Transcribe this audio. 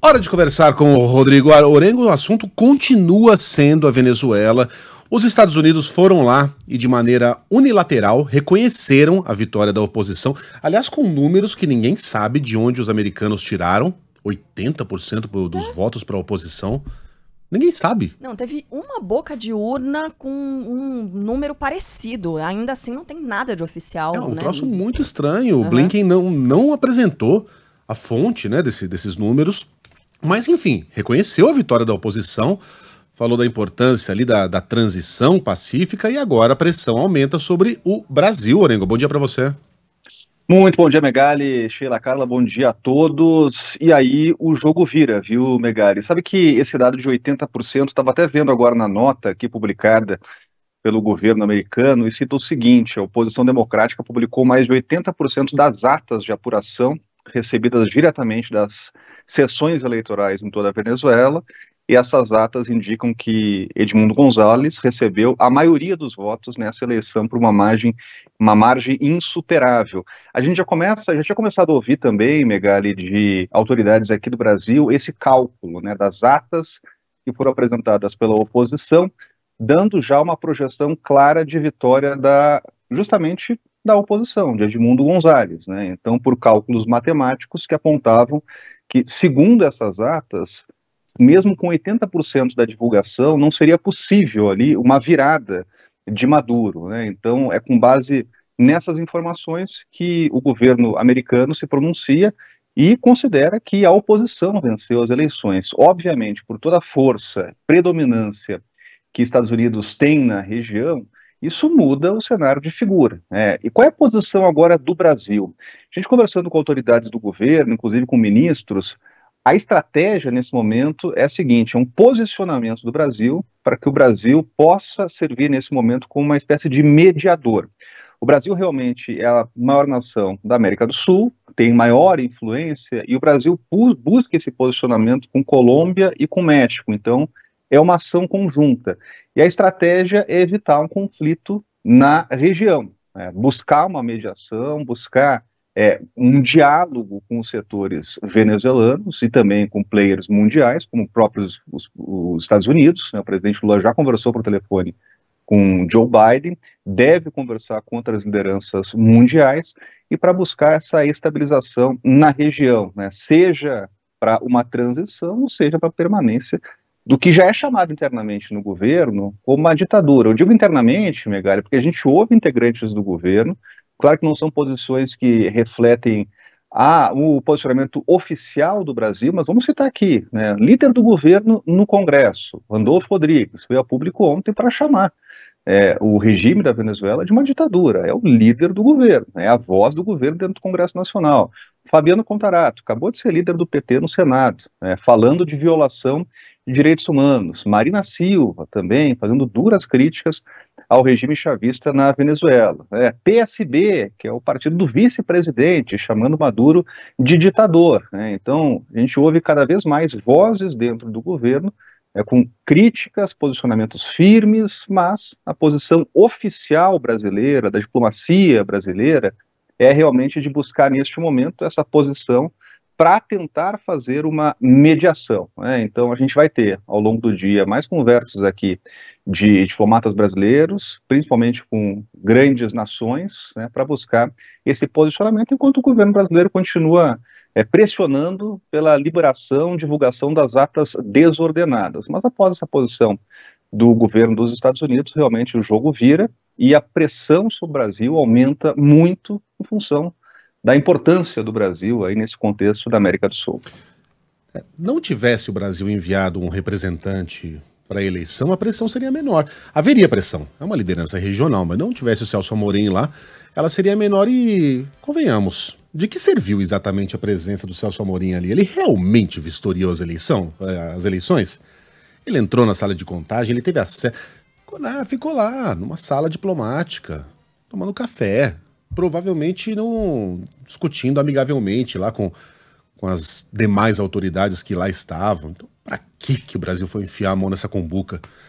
Hora de conversar com o Rodrigo Orengo. O assunto continua sendo a Venezuela. Os Estados Unidos foram lá e, de maneira unilateral, reconheceram a vitória da oposição. Aliás, com números que ninguém sabe de onde os americanos tiraram. 80% dos votos para a oposição. Ninguém sabe. Não, teve uma boca de urna com um número parecido. Ainda assim, não tem nada de oficial. É um né? troço muito estranho. O Blinken não apresentou a fonte, né, desses números. Mas, enfim, reconheceu a vitória da oposição, falou da importância ali da transição pacífica e agora a pressão aumenta sobre o Brasil. Orengo, bom dia para você. Muito bom dia, Megali, Sheila, Carla, bom dia a todos. E aí o jogo vira, viu, Megali? Sabe que esse dado de 80%, estava até vendo agora na nota aqui publicada pelo governo americano, e cita o seguinte: a oposição democrática publicou mais de 80% das atas de apuração recebidas diretamente das sessões eleitorais em toda a Venezuela, e essas atas indicam que Edmundo González recebeu a maioria dos votos nessa eleição por uma margem insuperável. A gente já tinha começado a ouvir também, Megali, de autoridades aqui do Brasil, esse cálculo, né, das atas que foram apresentadas pela oposição, dando já uma projeção clara de vitória justamente da oposição, de Edmundo González, né? Então, por cálculos matemáticos que apontavam que, segundo essas atas, mesmo com 80% da divulgação, não seria possível ali uma virada de Maduro, né? Então, é com base nessas informações que o governo americano se pronuncia e considera que a oposição venceu as eleições. Obviamente, por toda a força, predominância que Estados Unidos tem na região, isso muda o cenário de figura. E qual é a posição agora do Brasil? A gente conversando com autoridades do governo, inclusive com ministros, a estratégia nesse momento é a seguinte: é um posicionamento do Brasil para que o Brasil possa servir nesse momento como uma espécie de mediador. O Brasil realmente é a maior nação da América do Sul, tem maior influência, e o Brasil busca esse posicionamento com Colômbia e com México. Então, é uma ação conjunta. E a estratégia é evitar um conflito na região, buscar uma mediação, buscar um diálogo com os setores venezuelanos e também com players mundiais, como próprios os Estados Unidos, né? O presidente Lula já conversou por telefone com Joe Biden, deve conversar com outras lideranças mundiais e para buscar essa estabilização na região, né? Seja para uma transição, ou seja para a permanência do que já é chamado internamente no governo como uma ditadura. Eu digo internamente, Megali, porque a gente ouve integrantes do governo, claro que não são posições que refletem o posicionamento oficial do Brasil, mas vamos citar aqui, né, líder do governo no Congresso, Randolfo Rodrigues, veio a público ontem para chamar o regime da Venezuela de uma ditadura. É o líder do governo, é a voz do governo dentro do Congresso Nacional. Fabiano Contarato acabou de ser líder do PT no Senado, falando de violação de direitos humanos. Marina Silva também fazendo duras críticas ao regime chavista na Venezuela. PSB, que é o partido do vice-presidente, chamando Maduro de ditador. Então, a gente ouve cada vez mais vozes dentro do governo com críticas, posicionamentos firmes, mas a posição oficial brasileira, da diplomacia brasileira, é realmente de buscar neste momento essa posição para tentar fazer uma mediação. Então a gente vai ter ao longo do dia mais conversas aqui de diplomatas brasileiros, principalmente com grandes nações, para buscar esse posicionamento, enquanto o governo brasileiro continua pressionando pela liberação, divulgação das atas desordenadas. Mas após essa posição do governo dos Estados Unidos, realmente o jogo vira e a pressão sobre o Brasil aumenta muito em função da importância do Brasil aí nesse contexto da América do Sul. Não tivesse o Brasil enviado um representante para a eleição, a pressão seria menor. Haveria pressão, é uma liderança regional, mas não tivesse o Celso Amorim lá, ela seria menor e, convenhamos, de que serviu exatamente a presença do Celso Amorim ali? Ele realmente vistoriou as eleições? Ele entrou na sala de contagem, ele teve acesso... ficou lá, numa sala diplomática, tomando café, provavelmente discutindo amigavelmente lá com as demais autoridades que lá estavam. Então, para que o Brasil foi enfiar a mão nessa cumbuca?